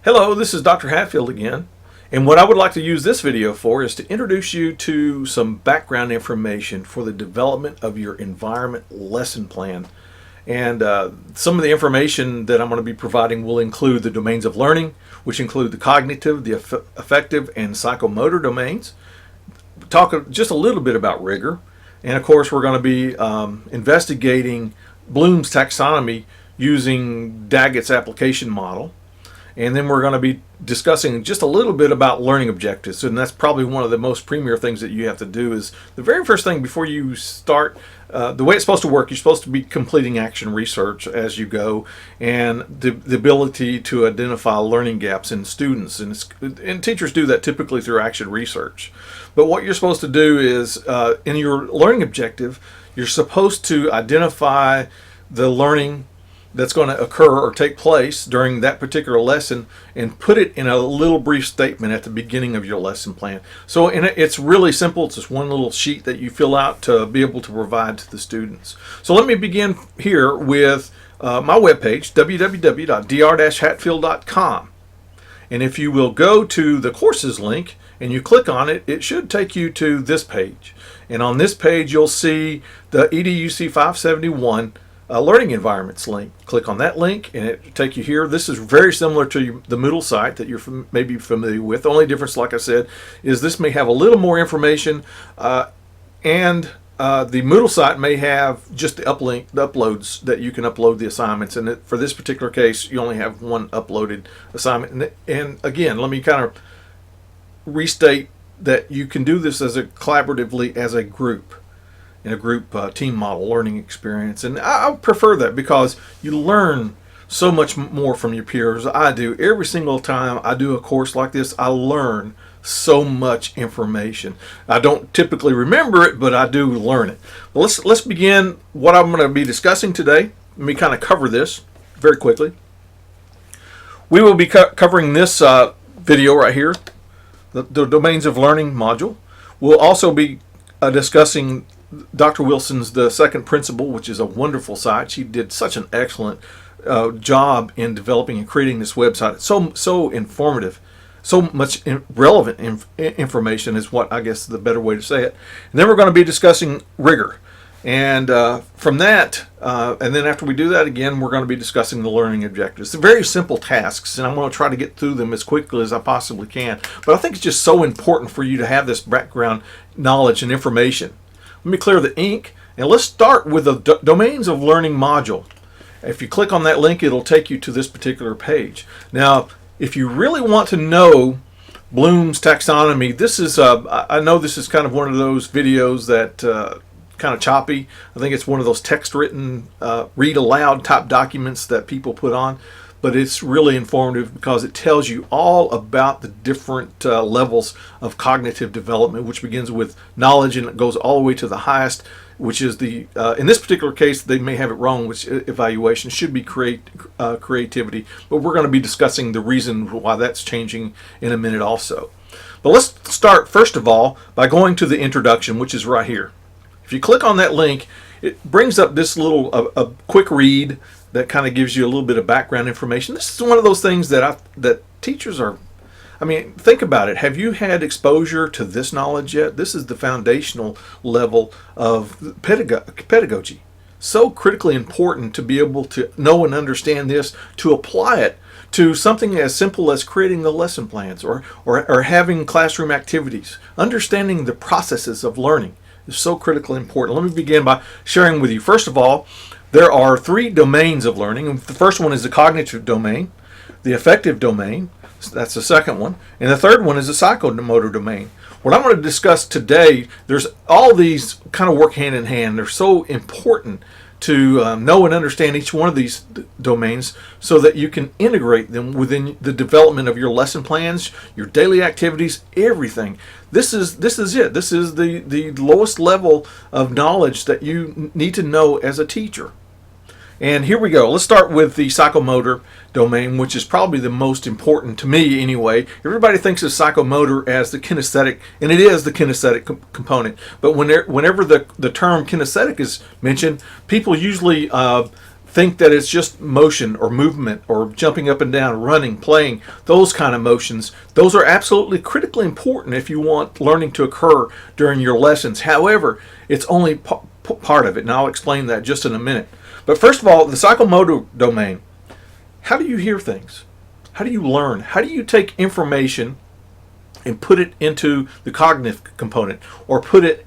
Hello, this is Dr. Hatfield again, and what I would like to use this video for is to introduce you to some background information for the development of your environment lesson plan. And some of the information that I'm going to be providing will include the domains of learning, which include the cognitive, the affective, and psychomotor domains. Talk just a little bit about rigor, and of course we're going to be investigating Bloom's taxonomy using Daggett's application model. And then we're going to be discussing just a little bit about learning objectives. And that's probably one of the most premier things that you have to do is the very first thing before you start. The way it's supposed to work, you're supposed to be completing action research as you go, and the ability to identify learning gaps in students. And teachers do that typically through action research. But what you're supposed to do is, in your learning objective, you're supposed to identify the learning that's going to occur or take place during that particular lesson and put it in a little brief statement at the beginning of your lesson plan. So it's really simple. It's just one little sheet that you fill out to be able to provide to the students. So let me begin here with my webpage, www.dr-hatfield.com. And if you will go to the courses link and you click on it, it should take you to this page. And on this page, you'll see the EDUC 571 learning environments link. Click on that link and it will take you here. This is very similar to the Moodle site that you're maybe familiar with. The only difference, like I said, is this may have a little more information and the Moodle site may have just the uploads that you can upload the assignments. And for this particular case, you only have one uploaded assignment. And again, let me kind of restate that you can do this as collaboratively as a group. In a group team model learning experience. And I prefer that because you learn so much more from your peers. I do. Every single time I do a course like this, I learn so much information. I don't typically remember it, but I do learn it. Well, let's begin what I'm going to be discussing today. Let me kind of cover this very quickly. We will be covering this video right here, the Domains of Learning module. We'll also be discussing Dr. Wilson's The Second Principle, which is a wonderful site. She did such an excellent job in developing and creating this website. It's so informative, so much relevant information is what I guess the better way to say it. And then we're going to be discussing rigor. And from that, and then after we do that again, we're going to be discussing the learning objectives. They're very simple tasks, and I'm going to try to get through them as quickly as I possibly can. But I think it's just so important for you to have this background knowledge and information. Let me clear the ink, and let's start with the Domains of Learning module. If you click on that link, it'll take you to this particular page. Now, if you really want to know Bloom's taxonomy, this is, I know this is kind of one of those videos that kind of choppy. I think it's one of those text-written, read-aloud type documents that people put on. But it's really informative because it tells you all about the different levels of cognitive development, which begins with knowledge and it goes all the way to the highest, which is the, in this particular case, they may have it wrong, which evaluation should be creativity. But we're going to be discussing the reason why that's changing in a minute also. But let's start, first of all, by going to the introduction, which is right here. If you click on that link, it brings up this little a quick read that kind of gives you a little bit of background information. This is one of those things that teachers are, I mean, think about it. Have you had exposure to this knowledge yet? This is the foundational level of pedagogy. So critically important to be able to know and understand this, to apply it to something as simple as creating the lesson plans or having classroom activities. Understanding the processes of learning is so critically important. Let me begin by sharing with you, first of all, there are three domains of learning. The first one is the cognitive domain, the affective domain, that's the second one, and the third one is the psychomotor domain. What I'm going to discuss today, there's all these kind of work hand in hand. They're so important to know and understand each one of these domains so that you can integrate them within the development of your lesson plans, your daily activities, everything. This is it. This is the lowest level of knowledge that you need to know as a teacher. And here we go. Let's start with the psychomotor domain, which is probably the most important to me anyway. Everybody thinks of psychomotor as the kinesthetic, and it is the kinesthetic component. But whenever the term kinesthetic is mentioned, people usually think that it's just motion or movement or jumping up and down, running, playing, those kind of motions. Those are absolutely critically important if you want learning to occur during your lessons. However, it's only part of it, and I'll explain that just in a minute. But first of all, the psychomotor domain. How do you hear things? How do you learn? How do you take information and put it into the cognitive component, or put it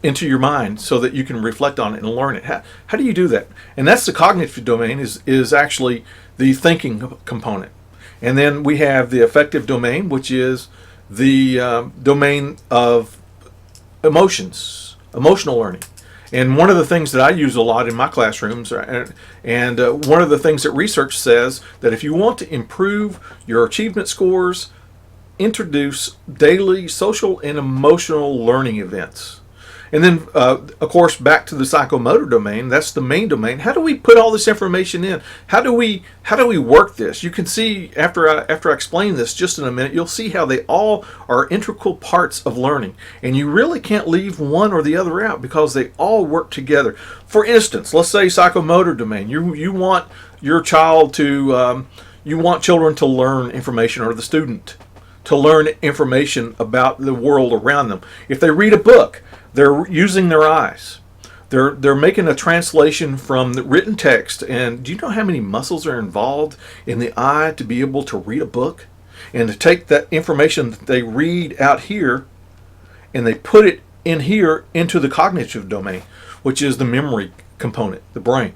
into your mind so that you can reflect on it and learn it? How do you do that? And that's the cognitive domain, is actually the thinking component. And then we have the affective domain, which is the domain of emotions, emotional learning. And one of the things that I use a lot in my classrooms, and one of the things that research says, that if you want to improve your achievement scores, introduce daily social and emotional learning events. And then, of course, back to the psychomotor domain. That's the main domain. How do we put all this information in? How do we work this? You can see after I explain this just in a minute, you'll see how they all are integral parts of learning, and you really can't leave one or the other out because they all work together. For instance, let's say psychomotor domain. You want your child to you want children to learn information, or the student to learn information about the world around them. If they read a book, they're using their eyes. They're making a translation from the written text. And do you know how many muscles are involved in the eye to be able to read a book? And to take that information that they read out here and they put it in here into the cognitive domain, which is the memory component, the brain.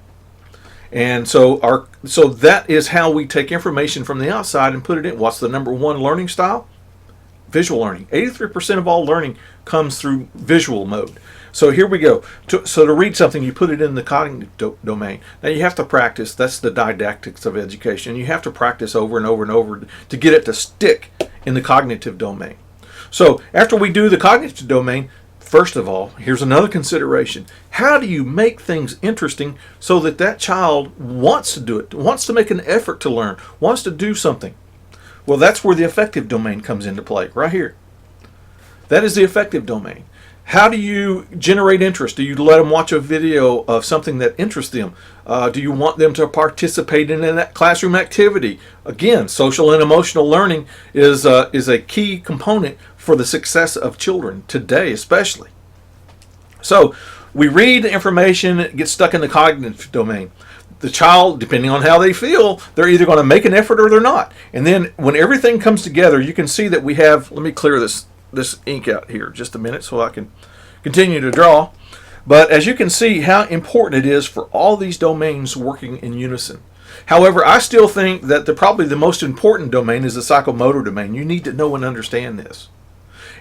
And so that is how we take information from the outside and put it in. What's the number one learning style? Visual learning. 83% of all learning comes through visual mode. So here we go. So to read something, you put it in the cognitive domain. Now you have to practice. That's the didactics of education. You have to practice over and over and over to get it to stick in the cognitive domain. So after we do the cognitive domain, first of all, here's another consideration. How do you make things interesting so that that child wants to do it, wants to make an effort to learn, wants to do something? Well, that's where the affective domain comes into play, right here. That is the affective domain. How do you generate interest? Do you let them watch a video of something that interests them? Do you want them to participate in that classroom activity? Again, social and emotional learning is a key component for the success of children today, especially. So we read information, it gets stuck in the cognitive domain. The child, depending on how they feel, they're either going to make an effort or they're not. And then when everything comes together, you can see that we have, let me clear this ink out here just a minute so I can continue to draw. But as you can see how important it is for all these domains working in unison. However, I still think that probably the most important domain is the psychomotor domain. You need to know and understand this.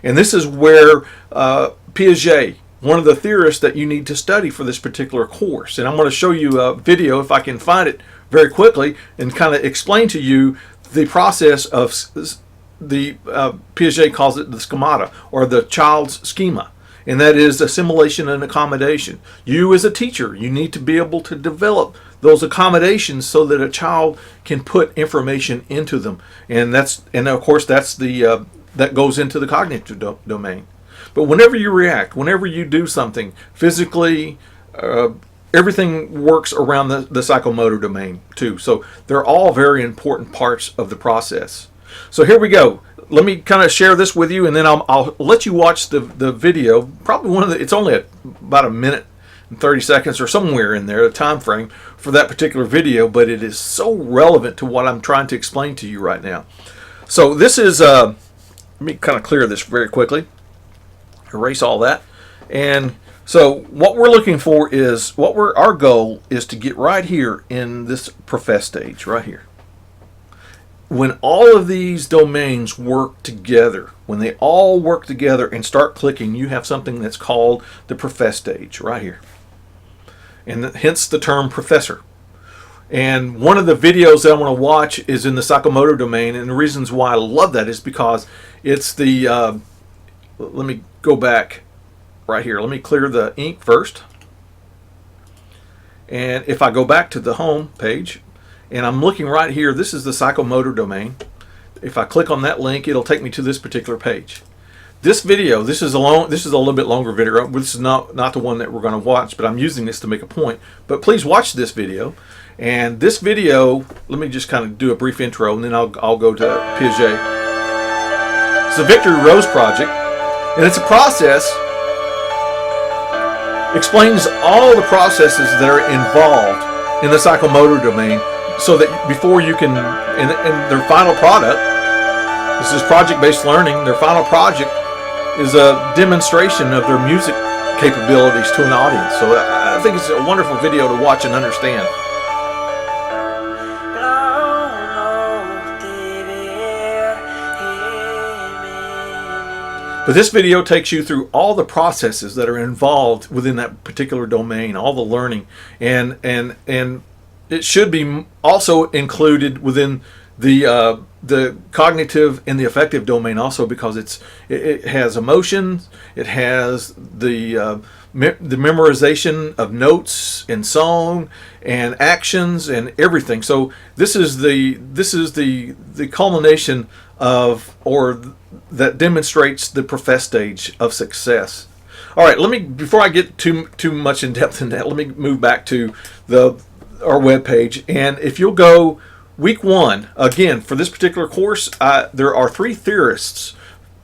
And this is where Piaget, one of the theorists that you need to study for this particular course. And I'm going to show you a video, if I can find it very quickly, and kind of explain to you the process of Piaget calls it the schemata, or the child's schema. And that is assimilation and accommodation. You as a teacher, you need to be able to develop those accommodations so that a child can put information into them. And of course that's that goes into the cognitive domain. But whenever you react, whenever you do something physically, everything works around the psychomotor domain too. So they're all very important parts of the process. So here we go. Let me kind of share this with you, and then I'll let you watch the video. Probably it's only about a minute and 30 seconds or somewhere in there, a time frame for that particular video, but it is so relevant to what I'm trying to explain to you right now. So this is, let me kind of clear this very quickly. Erase all that. And so what we're looking for is, our goal is to get right here in this profess stage, right here. When all of these domains work together, when they all work together and start clicking, you have something that's called the profess stage, right here. And hence the term professor. And one of the videos that I want to watch is in the psychomotor domain, and the reasons why I love that is because it's the, let me go back right here. Let me clear the ink first. And if I go back to the home page, and I'm looking right here, this is the psychomotor domain. If I click on that link, it'll take me to this particular page. This video, this is a little bit longer video. This is not the one that we're going to watch, but I'm using this to make a point. But please watch this video. And this video, let me just kind of do a brief intro, and then I'll go to Piaget. It's the Victory Rose Project, and it's a process. Explains all the processes that are involved in the psychomotor domain, so that before you can, in their final product, this is project-based learning. Their final project is a demonstration of their music capabilities to an audience. So I think it's a wonderful video to watch and understand. But this video takes you through all the processes that are involved within that particular domain, all the learning, and it should be also included within the cognitive and the affective domain also, because it has emotions, it has the memorization of notes and song and actions and everything. So this is the culmination of, or that demonstrates the professed stage of success. All right, before I get too much in depth in that, let me move back to our web page. And if you'll go week 1, again, for this particular course, there are 3 theorists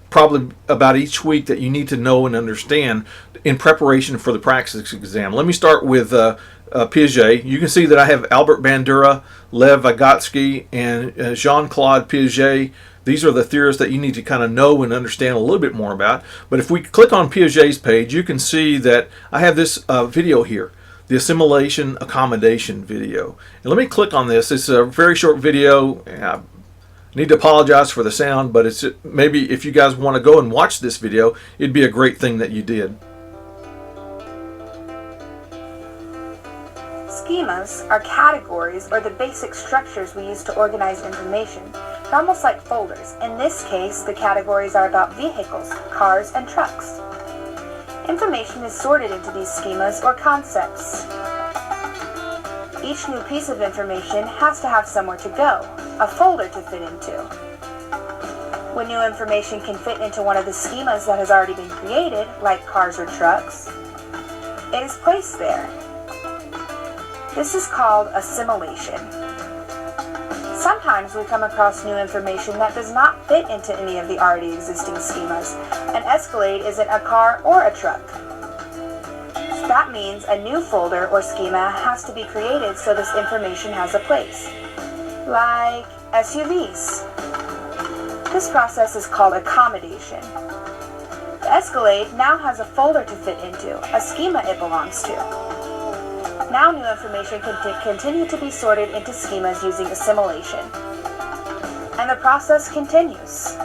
probably about each week that you need to know and understand in preparation for the praxis exam. Let me start with Piaget. You can see that I have Albert Bandura, Lev Vygotsky, and Jean-Claude Piaget. These are the theorists that you need to kind of know and understand a little bit more about. But if we click on Piaget's page, you can see that I have this video here, the assimilation accommodation video. And let me click on this. It's a very short video. I need to apologize for the sound, but it's maybe if you guys want to go and watch this video, it'd be a great thing that you did. Schemas are categories or the basic structures we use to organize information. They're almost like folders. In this case, the categories are about vehicles, cars, and trucks. Information is sorted into these schemas or concepts. Each new piece of information has to have somewhere to go, a folder to fit into. When new information can fit into one of the schemas that has already been created, like cars or trucks, it is placed there. This is called assimilation. Sometimes we come across new information that does not fit into any of the already existing schemas. An Escalade isn't a car or a truck. That means a new folder or schema has to be created so this information has a place, like SUVs. This process is called accommodation. The Escalade now has a folder to fit into, a schema it belongs to. Now new information can continue to be sorted into schemas using assimilation. And the process continues.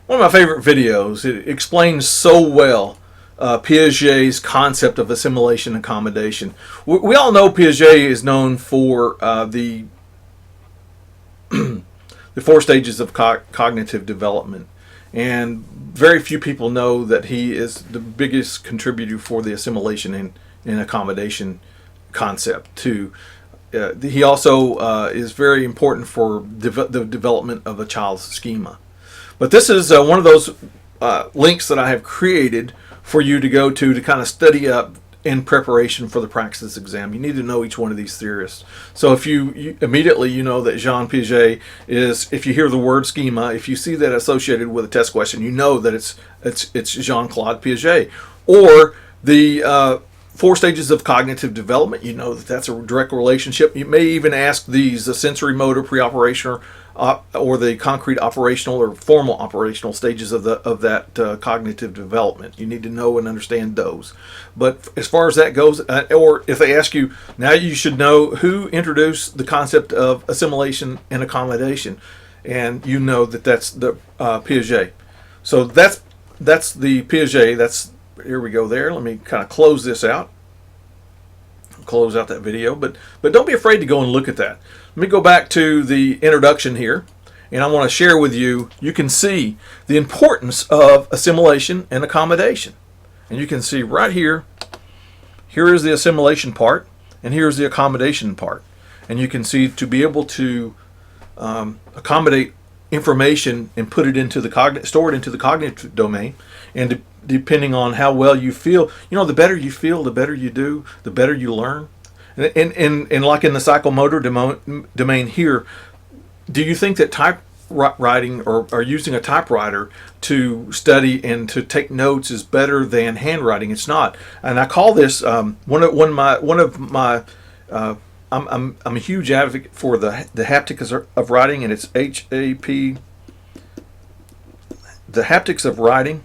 One of my favorite videos. It explains so well Piaget's concept of assimilation and accommodation. We all know Piaget is known for the 4 stages of cognitive development. And very few people know that he is the biggest contributor for the assimilation and accommodation concept too. He also is very important for the development of a child's schema. But this is one of those links that I have created for you to go to kind of study up in preparation for the praxis exam. You need to know each one of these theorists. So if you immediately know that Jean Piaget is, if you hear the word schema, if you see that associated with a test question, you know that it's Jean-Claude Piaget. Or the 4 stages of cognitive development, you know that that's a direct relationship. You may even ask these, the sensory motor pre-operation or the concrete operational or formal operational stages of that cognitive development. You need to know and understand those. But as far as that goes, or if they ask you, now you should know who introduced the concept of assimilation and accommodation, and you know that that's the Piaget. So that's the Piaget. Here we go there. Let me kind of close this out. Close out that video, but don't be afraid to go and look at that. Let me go back to the introduction here, and I want to share with you, you can see the importance of assimilation and accommodation. And you can see right here, here is the assimilation part, and here's the accommodation part. And you can see to be able to accommodate information and put it into the store it into the cognitive domain, and depending on how well you feel, the better you feel, the better you do, the better you learn. And like in the psychomotor domain here, do you think that typewriting or using a typewriter to study and to take notes is better than handwriting? It's not. And I call this one of my I'm a huge advocate for the haptics of writing, and it's HAP, the haptics of writing.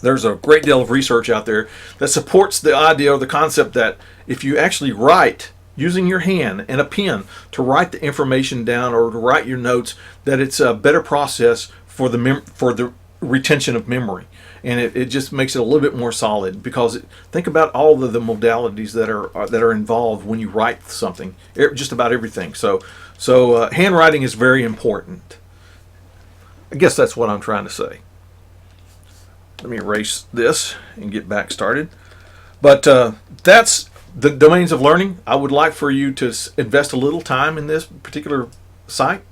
There's a great deal of research out there that supports the idea or the concept that if you actually write using your hand and a pen to write the information down or to write your notes, that it's a better process for the retention of memory. And it just makes it a little bit more solid, because think about all of the modalities that are involved when you write something, just about everything. So handwriting is very important. I guess that's what I'm trying to say. Let me erase this and get back started. But that's the domains of learning. I would like for you to invest a little time in this particular site.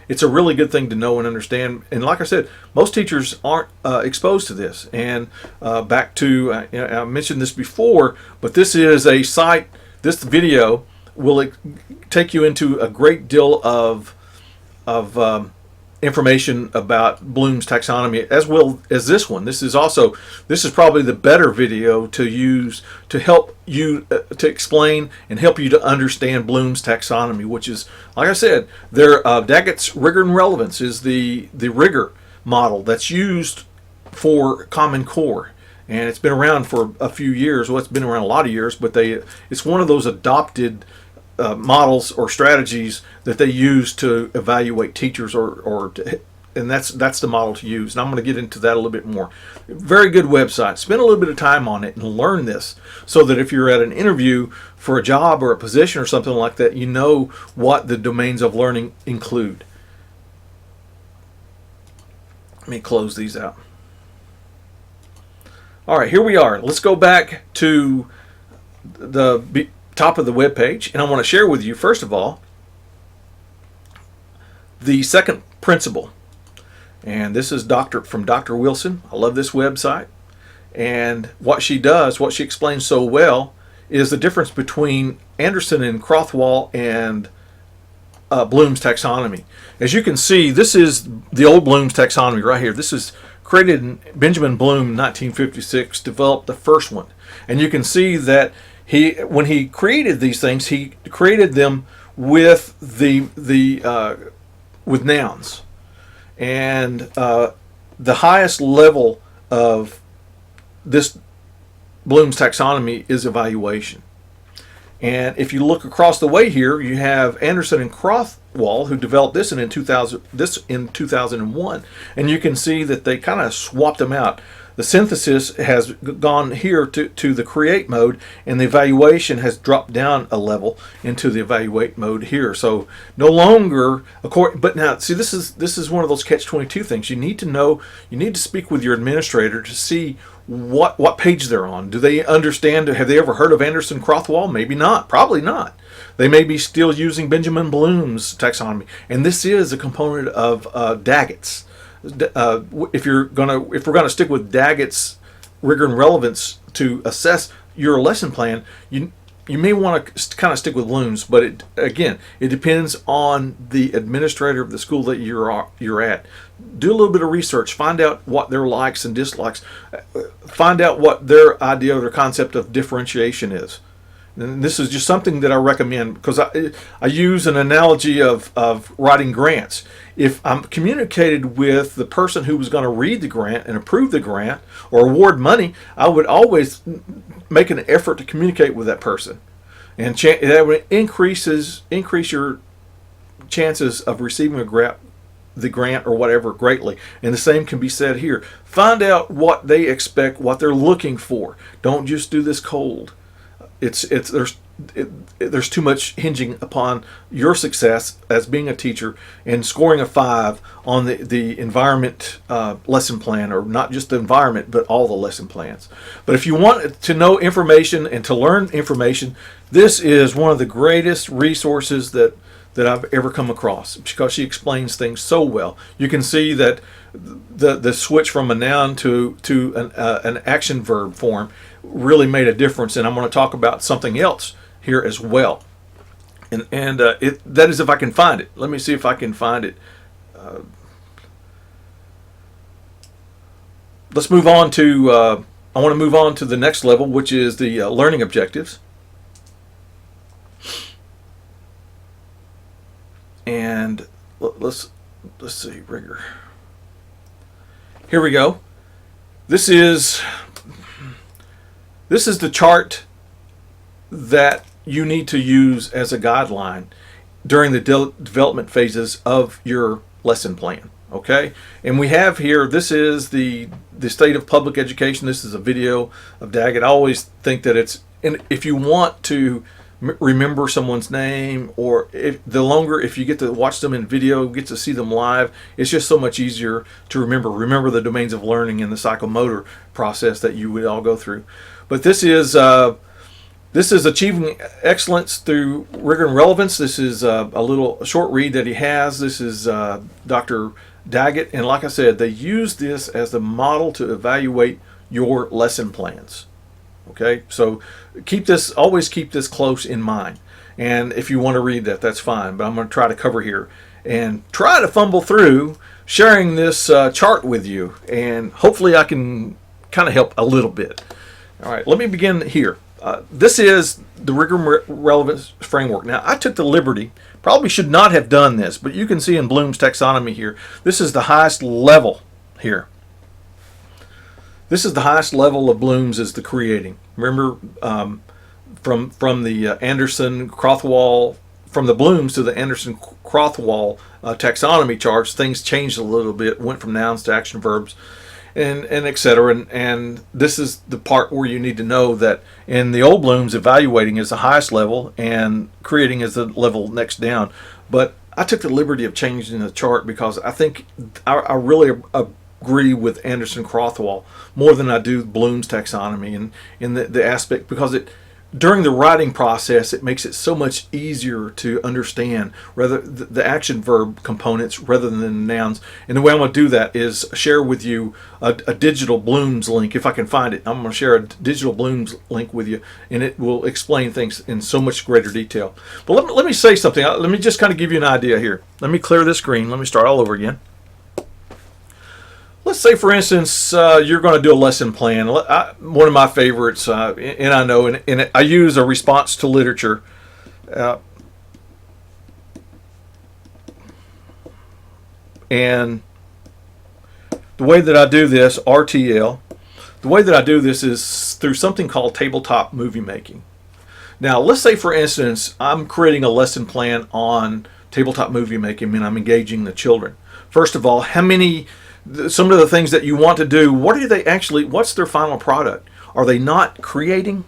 It's a really good thing to know and understand. And like I said, most teachers aren't exposed to this. And back to, I mentioned this before, but this is a site, this video will take you into a great deal of information about Bloom's taxonomy, as well as this one. This is probably the better video to use to help you to explain and help you to understand Bloom's taxonomy, which is, like I said, Daggett's rigor and relevance is the rigor model that's used for Common Core. And it's been around for a few years. Well, it's been around a lot of years, but it's one of those adopted models or strategies that they use to evaluate teachers, and that's the model to use. And I'm going to get into that a little bit more. Very good website. Spend a little bit of time on it and learn this, so that if you're at an interview for a job or a position or something like that, you know what the domains of learning include. Let me close these out. All right, here we are. Let's go back to the top of the web page, and I want to share with you, first of all, the second principle. And this is from Dr. Wilson. I love this website. And what she explains so well is the difference between Anderson and Crothwall and Bloom's taxonomy. As you can see, this is the old Bloom's taxonomy right here. This is created in Benjamin Bloom in 1956, developed the first one. And you can see that when he created these things, he created them with with nouns, and the highest level of this Bloom's taxonomy is evaluation. And if you look across the way here, you have Anderson and Crothwall, who developed this in 2001, and you can see that they kind of swapped them out. The synthesis has gone here to the create mode, and the evaluation has dropped down a level into the evaluate mode here. So no longer, but now see, this is one of those catch-22 things. You need to speak with your administrator to see what page they're on. Do they understand? Have they ever heard of Anderson Crothwall? Maybe not. Probably not. They may be still using Benjamin Bloom's taxonomy, and this is a component of Daggett's. If we're gonna stick with Daggett's rigor and relevance to assess your lesson plan, you may want to kind of stick with Bloom's, but it depends on the administrator of the school that you're at. Do a little bit of research, find out what their likes and dislikes, find out what their idea or their concept of differentiation is. And this is just something that I recommend, because I use an analogy of writing grants. If I'm communicated with the person who was going to read the grant and approve the grant or award money, I would always make an effort to communicate with that person, and that would increase your chances of receiving the grant or whatever greatly. And the same can be said here. Find out what they expect, what they're looking for. Don't just do this cold. There's too much hinging upon your success as being a teacher and scoring a 5 on the environment lesson plan, or not just the environment, but all the lesson plans. But if you want to know information and to learn information, this is one of the greatest resources that that I've ever come across, because she explains things so well. You can see that the switch from a noun to an action verb form really made a difference, and I'm going to talk about something else here as well. And that is if I can find it. Let me see if I can find it. Let's move on to, I want to move on to the next level, which is the learning objectives. And let's see, rigor. Here we go. This is the chart that you need to use as a guideline during the development phases of your lesson plan. Okay, and we have here, this is the state of public education. This is a video of Daggett. I always think that it's, and if you want to remember someone's name, or if you get to watch them in video, get to see them live, it's just so much easier to remember the domains of learning and the psychomotor process that you would all go through. But this is achieving excellence through rigor and relevance. This is a short read that he has. This is Dr. Daggett, and like I said, they use this as the model to evaluate your lesson plans. Okay, so always keep this close in mind. And if you want to read that, that's fine. But I'm going to try to cover here and try to fumble through sharing this chart with you, and hopefully I can kind of help a little bit. All right, let me begin here. This is the rigor and relevance framework. Now, I took the liberty, probably should not have done this, but you can see in Bloom's taxonomy here, this is the highest level here. This is the highest level of Bloom's, is the creating. Remember, from the Anderson-Crothwall, from the Bloom's to the Anderson-Crothwall taxonomy charts, things changed a little bit, went from nouns to action verbs, and et cetera. And this is the part where you need to know that in the old Bloom's, evaluating is the highest level and creating is the level next down. But I took the liberty of changing the chart because I think I really agree with Anderson-Crothwall more than I do Bloom's taxonomy, and in the aspect, because during the writing process, it makes it so much easier to understand rather the action verb components rather than the nouns. And the way I'm going to do that is share with you a digital Bloom's link, if I can find it. I'm going to share a digital Bloom's link with you, and it will explain things in so much greater detail. But let me say something. Let me just kind of give you an idea here. Let me clear this screen. Let me start all over again. Let's say, for instance, you're going to do a lesson plan. One of my favorites, and I know, and I use a response to literature. And the way that I do this, RTL, the way that I do this is through something called tabletop movie making. Now, let's say, for instance, I'm creating a lesson plan on tabletop movie making, and I'm engaging the children. First of all, some of the things that you want to do, what's their final product? Are they not creating?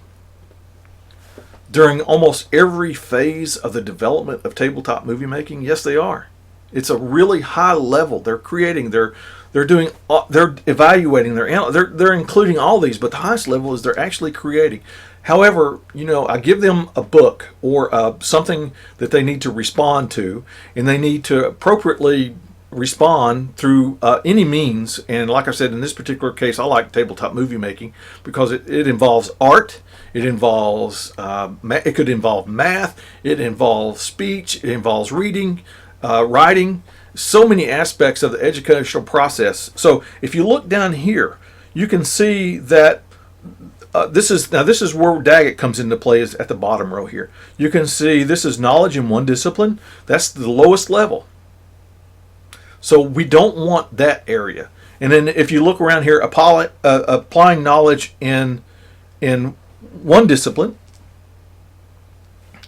During almost every phase of the development of tabletop movie making, yes, they are. It's a really high level. They're creating, they're evaluating, they're including all these, but the highest level is they're actually creating. However, I give them a book or something that they need to respond to, and they need to appropriately respond through any means. And like I said, in this particular case, I like tabletop movie making because it involves art, it involves it could involve math, it involves speech, it involves reading, writing, so many aspects of the educational process. So if you look down here, you can see that this is where Daggett comes into play, is at the bottom row here. You can see this is knowledge in one discipline. That's the lowest level. So we don't want that area. And then if you look around here, applying knowledge in one discipline,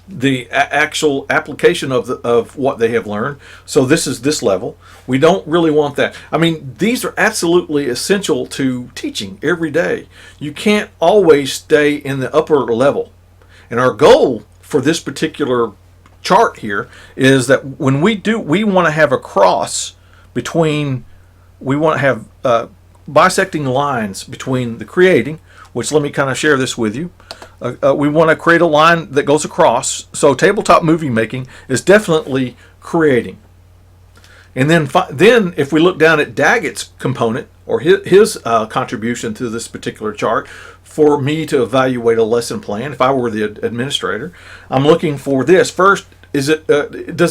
the actual application of what they have learned. So this is this level. We don't really want that. I mean, these are absolutely essential to teaching every day. You can't always stay in the upper level. And our goal for this particular chart here is that when we want to have a cross between, we want to have bisecting lines between the creating, which let me kind of share this with you. We want to create a line that goes across. So tabletop movie making is definitely creating. And then if we look down at Daggett's component, or his contribution to this particular chart, for me to evaluate a lesson plan, if I were the administrator, I'm looking for this. First, does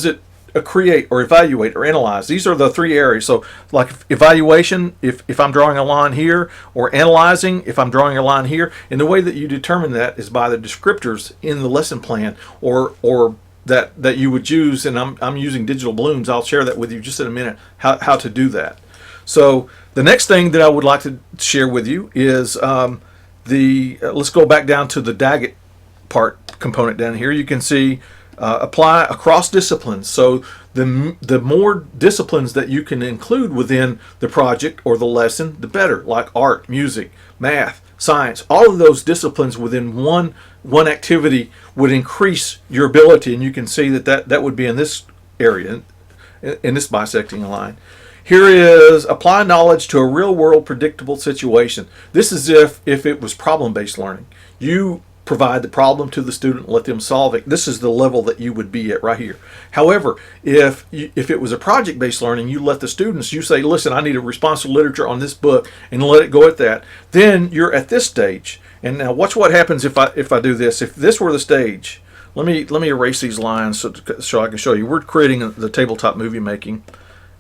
it create or evaluate or analyze? These are the three areas. So like evaluation, if I'm drawing a line here, or analyzing, if I'm drawing a line here. And the way that you determine that is by the descriptors in the lesson plan, or that you would use, and I'm using Digital Blooms. I'll share that with you just in a minute, how to do that. So the next thing that I would like to share with you is let's go back down to the Daggett part component down here. You can see apply across disciplines. So the more disciplines that you can include within the project or the lesson, the better, like art, music, math, science. All of those disciplines within one activity would increase your ability, and you can see that would be in this area, in this bisecting line. Here is apply knowledge to a real-world predictable situation. This is if it was problem-based learning. You provide the problem to the student, let them solve it. This is the level that you would be at right here. However, if it was a project-based learning, you let the students, you say, listen, I need a response to literature on this book, and let it go at that. Then you're at this stage. And now watch what happens if I do this. If this were the stage, let me erase these lines so I can show you. We're creating the tabletop movie making,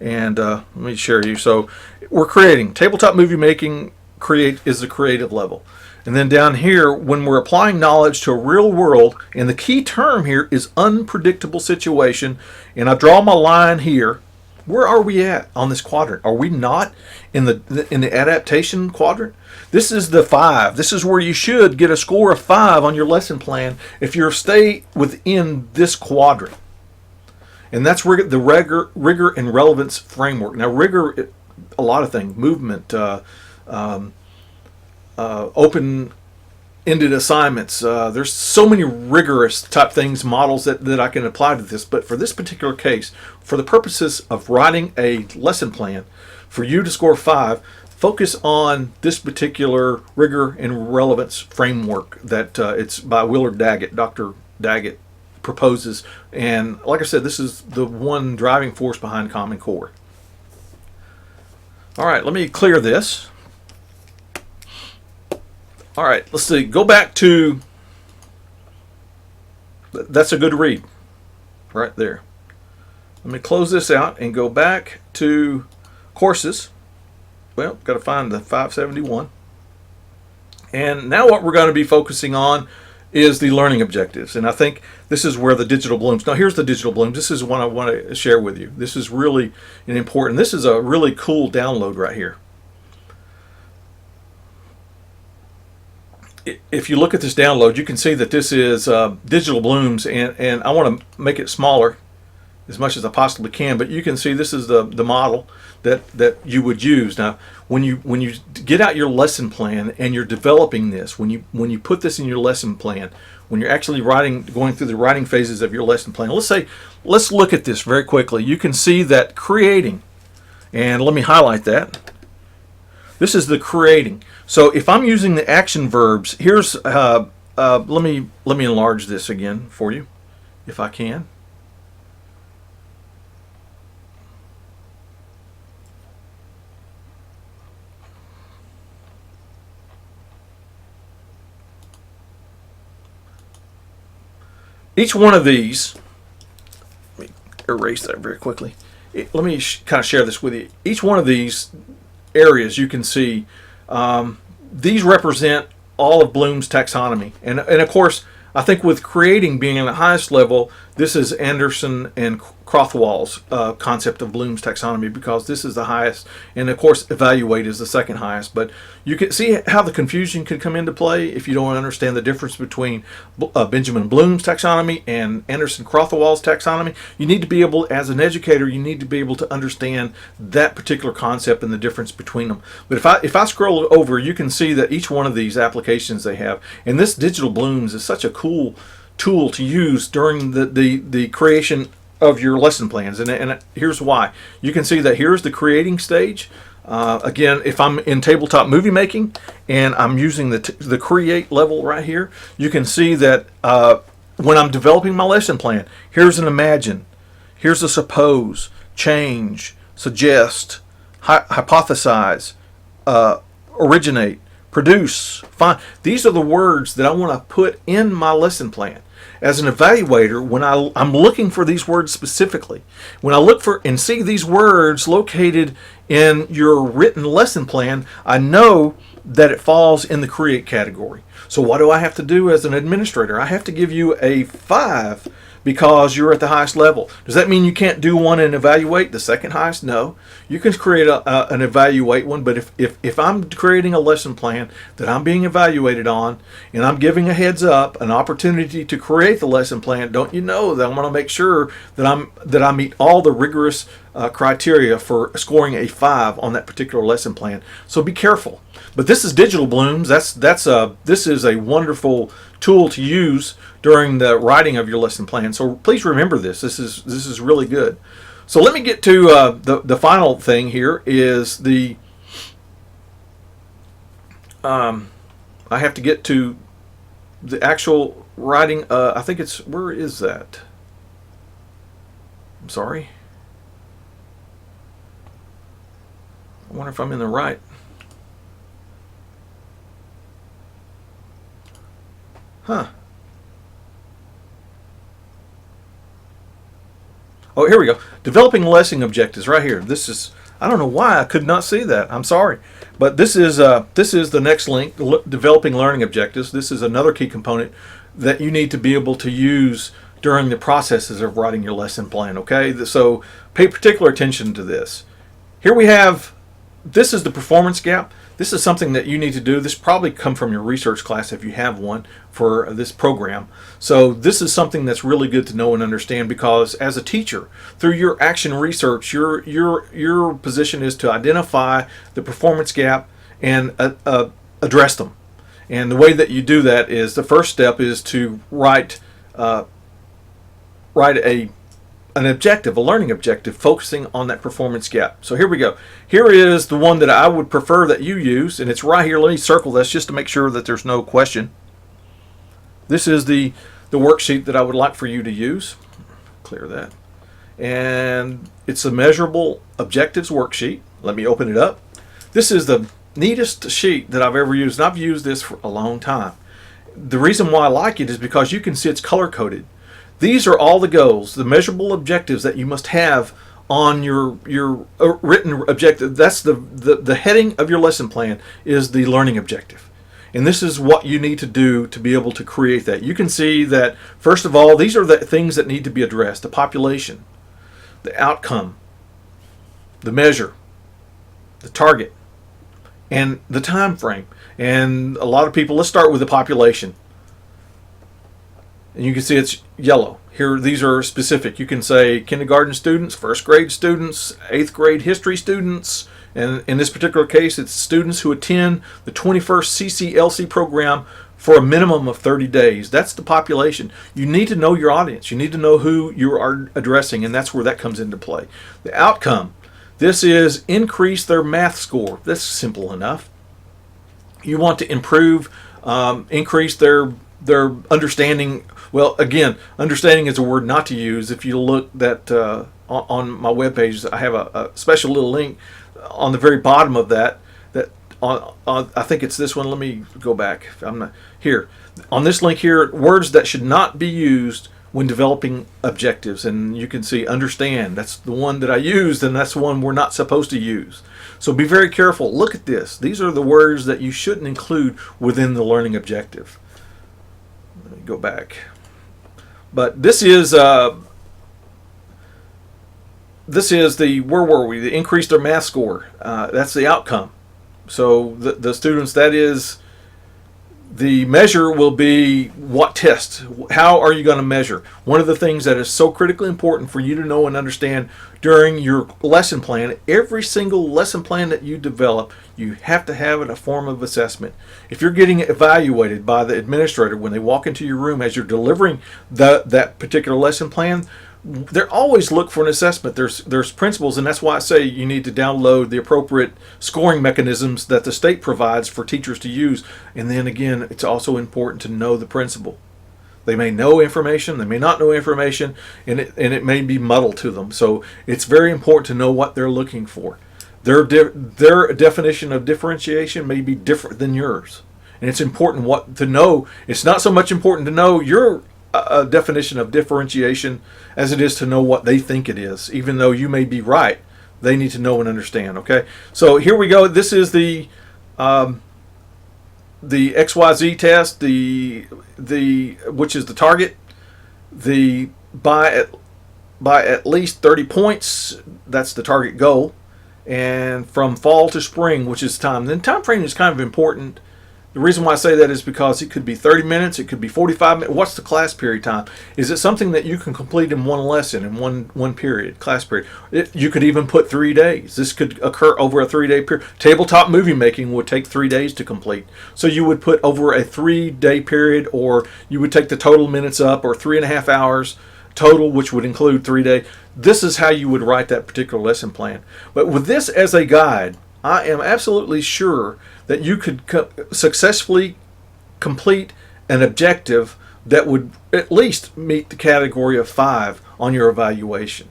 and let me share you. So we're creating tabletop movie making. Create is the creative level. And then down here, when we're applying knowledge to a real world, and the key term here is unpredictable situation, and I draw my line here. Where are we at on this quadrant? Are we not in the adaptation quadrant? This is the 5. This is where you should get a score of 5 on your lesson plan if you stay within this quadrant. And that's the rigor and relevance framework. Now, rigor, a lot of things, movement, open-ended assignments. There's so many rigorous type things, models that I can apply to this. But for this particular case, for the purposes of writing a lesson plan, for you to score 5, focus on this particular rigor and relevance framework that it's by Willard Daggett. Dr. Daggett proposes. And like I said, this is the one driving force behind Common Core. All right, let me clear this. All right, let's see. Go back to, that's a good read right there. Let me close this out and go back to courses. Well, got to find the 571. And now what we're going to be focusing on is the learning objectives. And I think this is where the Digital Blooms. Now here's the Digital Blooms. This is one I want to share with you. This is really important. This is a really cool download right here. If you look at this download, you can see that this is Digital Blooms, and I want to make it smaller as much as I possibly can, but you can see this is the model that you would use. Now, when you get out your lesson plan and you're developing this, when you put this in your lesson plan, when you're actually going through the writing phases of your lesson plan, let's look at this very quickly. You can see that creating, and let me highlight that. This is the creating. So if I'm using the action verbs, here's let me enlarge this again for you, if I can. Each one of these, let me erase that very quickly. Let me kind of share this with you. Each one of these areas you can see, these represent all of Bloom's taxonomy. And of course, I think with creating being in the highest level, this is Anderson and Crothwall's concept of Bloom's taxonomy, because this is the highest, and of course evaluate is the second highest. But you can see how the confusion could come into play if you don't understand the difference between Benjamin Bloom's taxonomy and Anderson Crothwall's taxonomy. You need to be able, as an educator, you need to be able to understand that particular concept and the difference between them. But if I scroll over, you can see that each one of these applications they have, and this Digital Blooms is such a cool tool to use during the creation of your lesson plans. And here's why. You can see that here's the creating stage. Again, if I'm in tabletop movie making and I'm using the create level right here, you can see that when I'm developing my lesson plan, here's an imagine, here's a suppose, change, suggest, hypothesize, originate, produce, find. These are the words that I want to put in my lesson plan. As an evaluator, when I'm looking for these words specifically, when I look for and see these words located in your written lesson plan, I know that it falls in the create category. So what do I have to do as an administrator? I have to give you a 5 because you're at the highest level. Does that mean you can't do one and evaluate the second highest? No. You can create an evaluate one, but if I'm creating a lesson plan that I'm being evaluated on and I'm giving a heads up, an opportunity to create the lesson plan, don't you know that I'm going to make sure that I meet all the rigorous criteria for scoring a 5 on that particular lesson plan. So be careful. But this is Digital Blooms. This is a wonderful tool to use during the writing of your lesson plan. So please remember this. This is really good. So let me get to the final thing here is I have to get to the actual writing. I think it's, where is that? I'm sorry. I wonder if I'm in the right. Huh. Oh, here we go. Developing lesson objectives right here. This is, I don't know why I could not see that. I'm sorry. But this is the next link, developing learning objectives. This is another key component that you need to be able to use during the processes of writing your lesson plan, okay? So pay particular attention to this. Here we have, this is the performance gap. This is something that you need to do. This probably come from your research class if you have one for this program. So this is something that's really good to know and understand, because as a teacher, through your action research, your position is to identify the performance gap and address them. And the way that you do that is, the first step is to write an objective, a learning objective, focusing on that performance gap. So here we go. Here is the one that I would prefer that you use, and it's right here. Let me circle this just to make sure that there's no question. This is the worksheet that I would like for you to use. Clear that. And it's a measurable objectives worksheet. Let me open it up. This is the neatest sheet that I've ever used, and I've used this for a long time. The reason why I like it is because you can see it's color coded. These are all the goals, the measurable objectives that you must have on your written objective. That's the heading of your lesson plan is the learning objective. And this is what you need to do to be able to create that. You can see that, first of all, these are the things that need to be addressed: the population, the outcome, the measure, the target, and the time frame. And a lot of people, let's start with the population. And you can see it's yellow. Here, these are specific. You can say kindergarten students, first grade students, 8th grade history students, and in this particular case, it's students who attend the 21st CCLC program for a minimum of 30 days. That's the population. You need to know your audience. You need to know who you are addressing, and that's where that comes into play. The outcome. This is increase their math score. That's simple enough. You want to improve, increase their understanding. Well, again, understanding is a word not to use. If you look that on my webpage, I have a special little link on the very bottom of that. That I think it's this one. Let me go back. I'm not here. On this link here, words that should not be used when developing objectives, and you can see understand. That's the one that I used, and that's the one we're not supposed to use. So be very careful. Look at this. These are the words that you shouldn't include within the learning objective. Let me go back. But this is the, where were we? The increase their math score. That's the outcome. So the students, that is, the measure will be what test. How are you going to measure? One of the things that is so critically important for you to know and understand during your lesson plan, every single lesson plan that you develop, you have to have it a form of assessment. If you're getting evaluated by the administrator when they walk into your room as you're delivering that particular lesson plan, They always look for an assessment. There's principles, and that's why I say you need to download the appropriate scoring mechanisms that the state provides for teachers to use. And then again, it's also important to know the principal. They may know information, they may not know information, and it may be muddled to them. So it's very important to know what they're looking for. Their definition of differentiation may be different than yours, and it's important what to know. It's not so much important to know your definition of differentiation as it is to know what they think it is. Even though you may be right, they need to know and understand. Okay, so here we go. This is the XYZ test, which is the target. The by at least 30 points, that's the target goal. And from fall to spring, which is time. Then time frame is kind of important. The reason why I say that is because it could be 30 minutes, it could be 45 minutes. What's the class period time? Is it something that you can complete in one lesson, in one period, class period? You could even put 3 days. This could occur over a 3-day period. Tabletop movie making would take 3 days to complete. So you would put over a 3-day period, or you would take the total minutes up, or 3.5 hours total, which would include 3 days. This is how you would write that particular lesson plan. But with this as a guide, I am absolutely sure that you could successfully complete an objective that would at least meet the category of 5 on your evaluation.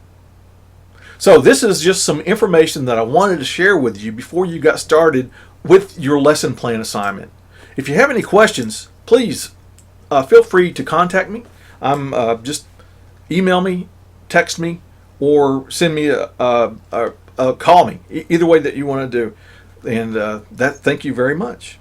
So this is just some information that I wanted to share with you before you got started with your lesson plan assignment. If you have any questions, please feel free to contact me. Just email me, text me, or send me call me. Either way that you want to do. And thank you very much.